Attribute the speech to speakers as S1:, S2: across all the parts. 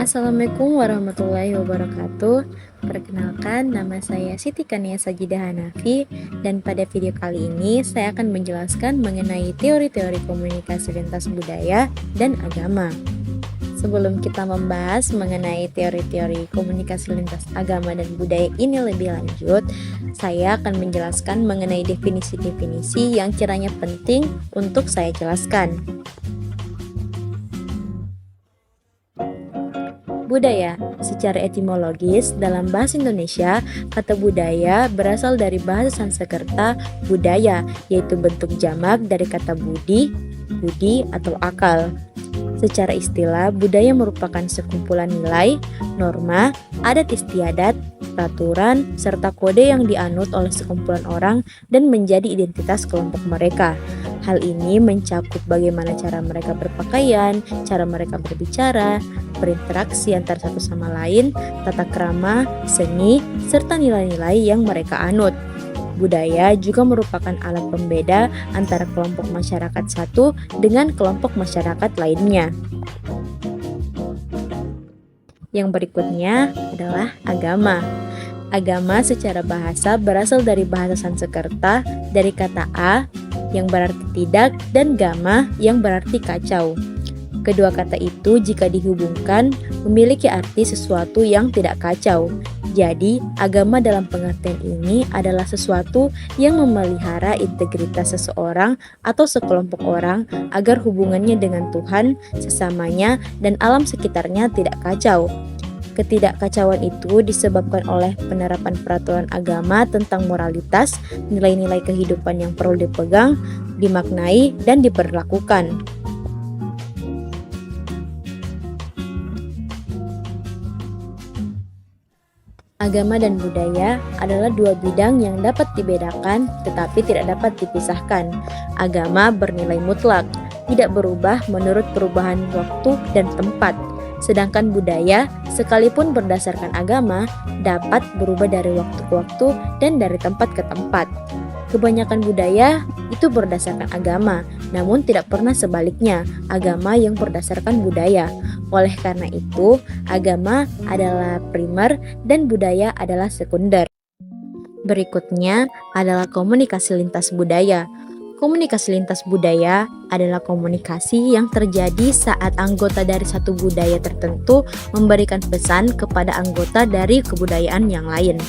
S1: Assalamualaikum warahmatullahi wabarakatuh. Perkenalkan, nama saya Siti Kania Sajidah Hanafi, dan pada video kali ini saya akan menjelaskan mengenai teori-teori komunikasi lintas budaya dan agama. Sebelum kita membahas mengenai teori-teori komunikasi lintas agama dan budaya ini lebih lanjut, saya akan menjelaskan mengenai definisi-definisi yang kiranya penting untuk saya jelaskan. Budaya, secara etimologis dalam bahasa Indonesia, kata budaya berasal dari bahasa Sanskerta budaya, yaitu bentuk jamak dari kata budi atau akal. Secara istilah, budaya merupakan sekumpulan nilai, norma, adat istiadat, peraturan, serta kode yang dianut oleh sekumpulan orang dan menjadi identitas kelompok mereka. Hal ini mencakup bagaimana cara mereka berpakaian, cara mereka berbicara, berinteraksi antar satu sama lain, tata krama, seni, serta nilai-nilai yang mereka anut. Budaya juga merupakan alat pembeda antara kelompok masyarakat satu dengan kelompok masyarakat lainnya. Yang berikutnya adalah agama. Agama secara bahasa berasal dari bahasa Sanskerta dari kata a yang berarti tidak dan gama yang berarti kacau. Kedua kata itu jika dihubungkan memiliki arti sesuatu yang tidak kacau. Jadi, agama dalam pengertian ini adalah sesuatu yang memelihara integritas seseorang atau sekelompok orang agar hubungannya dengan Tuhan, sesamanya, dan alam sekitarnya tidak kacau. Ketidakkacauan itu disebabkan oleh penerapan peraturan agama tentang moralitas, nilai-nilai kehidupan yang perlu dipegang, dimaknai, dan diberlakukan. Agama dan budaya adalah dua bidang yang dapat dibedakan tetapi tidak dapat dipisahkan. Agama bernilai mutlak, tidak berubah menurut perubahan waktu dan tempat. Sedangkan budaya, sekalipun berdasarkan agama, dapat berubah dari waktu ke waktu dan dari tempat ke tempat. Kebanyakan budaya itu berdasarkan agama, namun tidak pernah sebaliknya, agama yang berdasarkan budaya. Oleh karena itu, agama adalah primer dan budaya adalah sekunder. Berikutnya adalah komunikasi lintas budaya. Komunikasi lintas budaya adalah komunikasi yang terjadi saat anggota dari satu budaya tertentu memberikan pesan kepada anggota dari kebudayaan yang lain.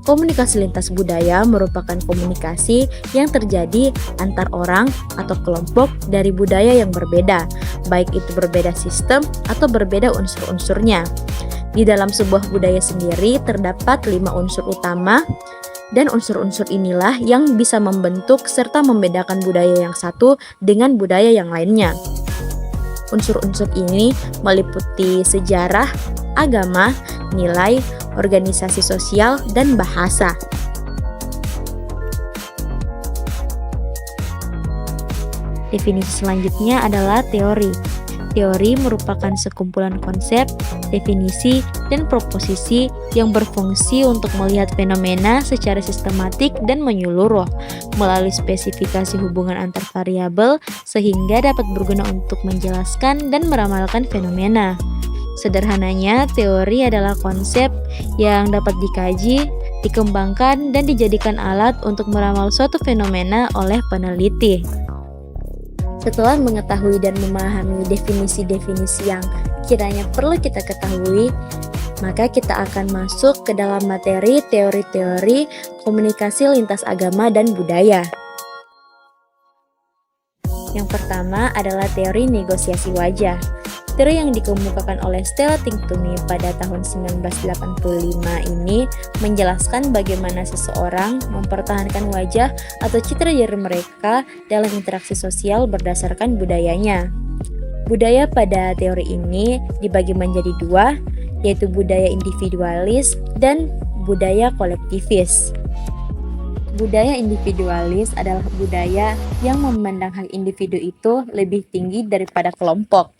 S1: Komunikasi lintas budaya merupakan komunikasi yang terjadi antar orang atau kelompok dari budaya yang berbeda, baik itu berbeda sistem atau berbeda unsur-unsurnya. Di dalam sebuah budaya sendiri terdapat 5 unsur utama, dan unsur-unsur inilah yang bisa membentuk serta membedakan budaya yang satu dengan budaya yang lainnya. Unsur-unsur ini meliputi sejarah, agama, nilai, organisasi sosial, dan bahasa. Definisi selanjutnya adalah teori. Teori merupakan sekumpulan konsep, definisi, dan proposisi yang berfungsi untuk melihat fenomena secara sistematik dan menyeluruh melalui spesifikasi hubungan antar variabel sehingga dapat berguna untuk menjelaskan dan meramalkan fenomena. Sederhananya, teori adalah konsep yang dapat dikaji, dikembangkan, dan dijadikan alat untuk meramal suatu fenomena oleh peneliti. Setelah mengetahui dan memahami definisi-definisi yang kiranya perlu kita ketahui, maka kita akan masuk ke dalam materi teori-teori komunikasi lintas agama dan budaya. Yang pertama adalah teori negosiasi wajah. Teori yang dikemukakan oleh Stella Tingtumi pada tahun 1985 ini menjelaskan bagaimana seseorang mempertahankan wajah atau citra diri mereka dalam interaksi sosial berdasarkan budayanya. Budaya pada teori ini dibagi menjadi dua, yaitu budaya individualis dan budaya kolektivis. Budaya individualis adalah budaya yang memandang hak individu itu lebih tinggi daripada kelompok.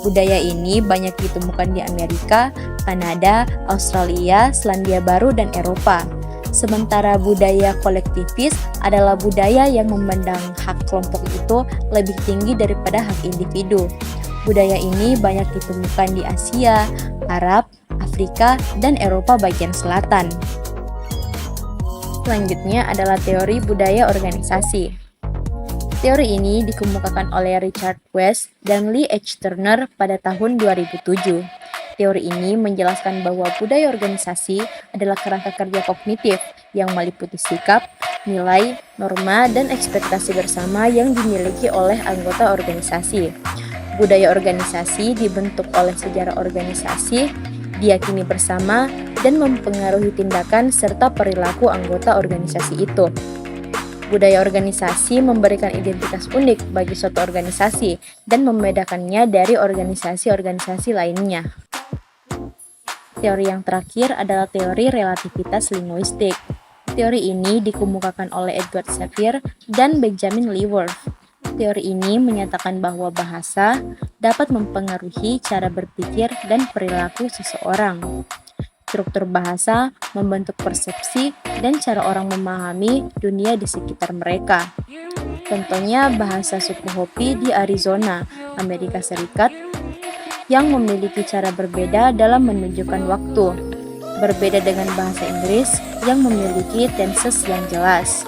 S1: Budaya ini banyak ditemukan di Amerika, Kanada, Australia, Selandia Baru, dan Eropa. Sementara budaya kolektivis adalah budaya yang memandang hak kelompok itu lebih tinggi daripada hak individu. Budaya ini banyak ditemukan di Asia, Arab, Afrika, dan Eropa bagian selatan. Selanjutnya adalah teori budaya organisasi. Teori ini dikemukakan oleh Richard West dan Lee H. Turner pada tahun 2007. Teori ini menjelaskan bahwa budaya organisasi adalah kerangka kerja kognitif yang meliputi sikap, nilai, norma, dan ekspektasi bersama yang dimiliki oleh anggota organisasi. Budaya organisasi dibentuk oleh sejarah organisasi, diyakini bersama, dan mempengaruhi tindakan serta perilaku anggota organisasi itu. Budaya organisasi memberikan identitas unik bagi suatu organisasi dan membedakannya dari organisasi-organisasi lainnya. Teori yang terakhir adalah teori relativitas linguistik. Teori ini dikemukakan oleh Edward Sapir dan Benjamin Leavenworth. Teori ini menyatakan bahwa bahasa dapat mempengaruhi cara berpikir dan perilaku seseorang. Struktur bahasa membentuk persepsi dan cara orang memahami dunia di sekitar mereka. Contohnya bahasa suku Hopi di Arizona, Amerika Serikat, yang memiliki cara berbeda dalam menunjukkan waktu, berbeda dengan bahasa Inggris yang memiliki tenses yang jelas.